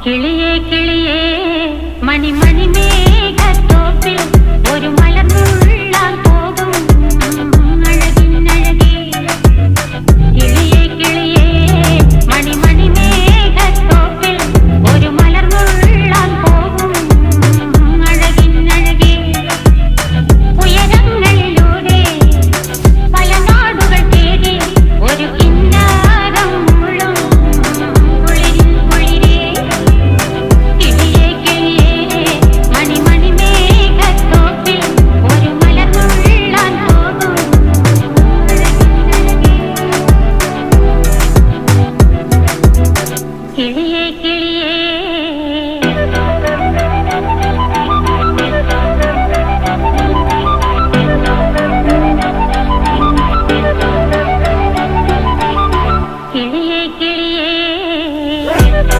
കിളിയേ കിളിയേ മണിമണി മേഘത്തോപ്പിൽ ഒരു മലർന്നുള്ളാൻ പോകും അഴകിനഴകേ. കിളിയേ കിളിയേ മണിമണി മേഘത്തോപ്പിൽ ഒരു മലർന്നുള്ളാൻ പോകും അഴകിനഴകേ. ഉയരങ്ങളിലൂടെ പല നാടുകൾ തേടി ഒരു കിന്നാരം മുള്ളും കുളിരിൽ കുളിരേ. കിളിയേ കിളിയേ മണിമണി മേഘത്തോപ്പിൽ ഒരു മലർന്നുള്ളാൻ പോകും അഴകിനഴകേ. കിളിയേ കിളിയേ